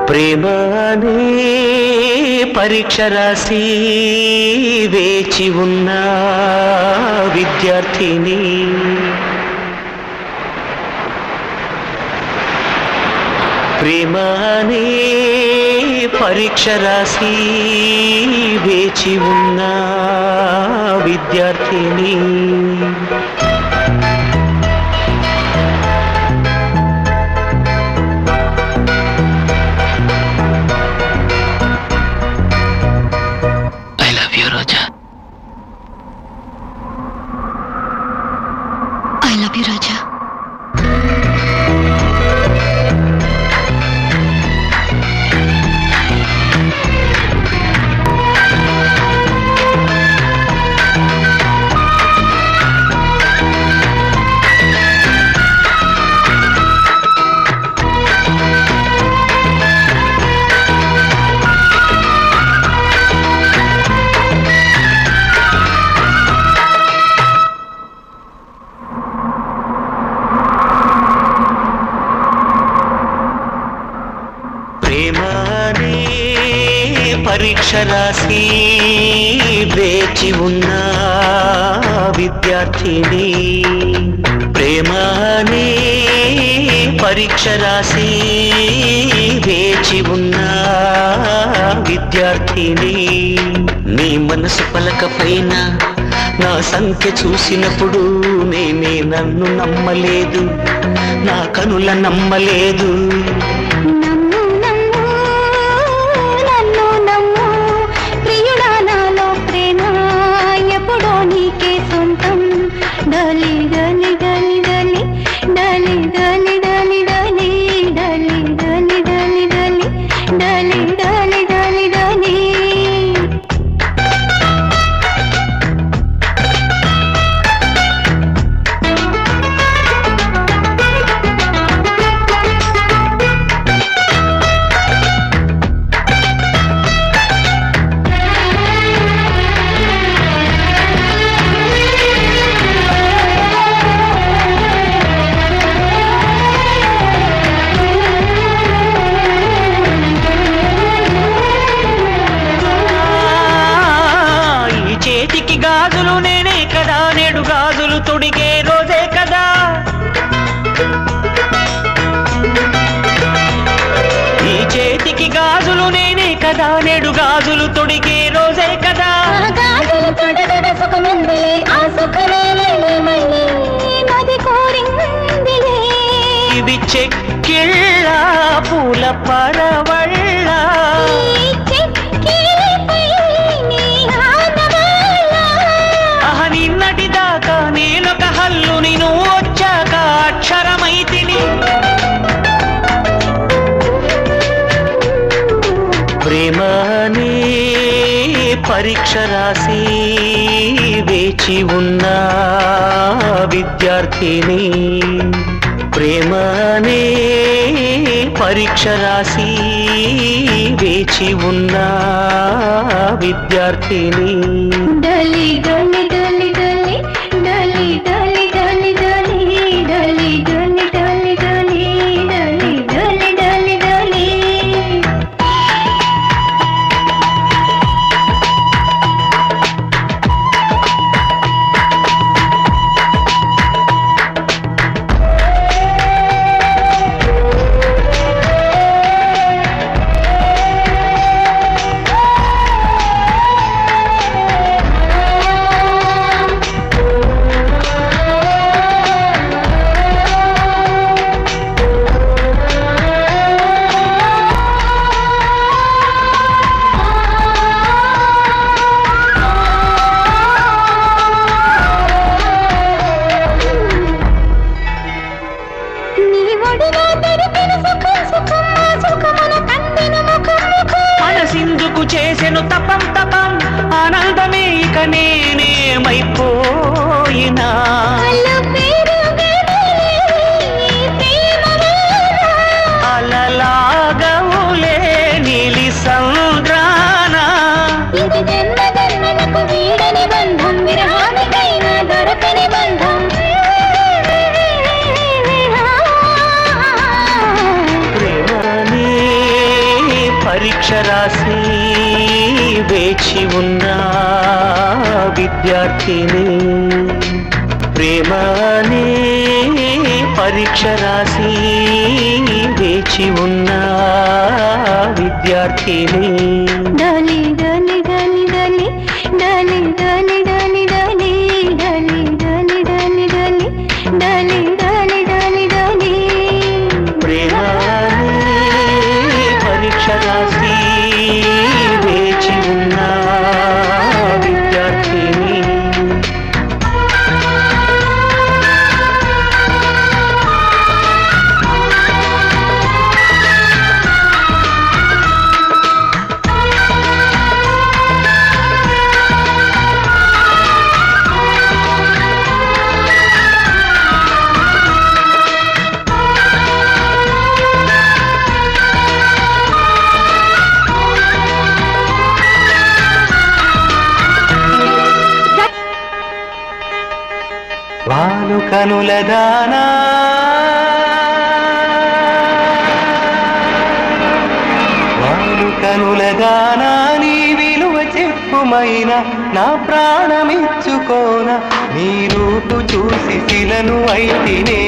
ప్రేమ అనే పరీక్ష రాసి వేచి ఉన్న విద్యార్థిని ప్రేమ అనే పరీక్ష రాసి వేచి ఉన్న విద్యార్థిని I love you, Raja. పరీక్ష రాసి వేచి ఉన్న విద్యార్థిని ప్రేమ అనే పరీక్ష రాసి వేచి ఉన్న విద్యార్థిని నీ మనసు పలక పైన నా సంఖ్య చూసినప్పుడు నేనే నన్ను నమ్మలేదు, నా కనుల నమ్మలేదు. గాజులు నేనే కదా, నేడు గాజులు తొడిగే రోజే కదా. ఈ చేతికి గాజులు నేనే కదా, నేడు గాజులు తొడిగే రోజే కదా. ఇది చెక్కిళ్ళ పూల పరవళ్ళ, నిన్నటిదాకా నేనొక హల్లుని నువ్వు వచ్చాక అక్షరమైతిని. ప్రేమ అనే పరీక్ష రాసి వేచి ఉన్న విద్యార్థిని ప్రేమ అనే పరీక్ష రాసి వేచి ఉన్న విద్యార్థిని. డలి డలి డలి డలి డలి డలి డలి డలి డలి డలి డలి డలి డలి డలి డలి. మనసిందుకు చేసెను తపం తపం ఆనందమే ఇక నేనేమైపోయినా. అలలాగవులే నీలి సంద్రాన, వీడని బంధం విరహానికైనా దొరకని బంధం. పరీక్ష రాసి వేచి ఉన్న విద్యార్థిని ప్రేమనే పరీక్ష రాసి వేచి ఉన్న విద్యార్థిని డలి డలి డలి డలి డలి డలి డలి డలి డలి డలి డలి డలి డలి డలి డలి డలి ప్రేమనే పరీక్ష రాసి వేచి ఉన్న విద్యార్థిని వాలు కనుల దానా వాలు కనుల దానా నీ విలువ చెప్పుమైన నా ప్రాణమిచ్చుకోన నీ రూపు చూసి శిలను అయితినే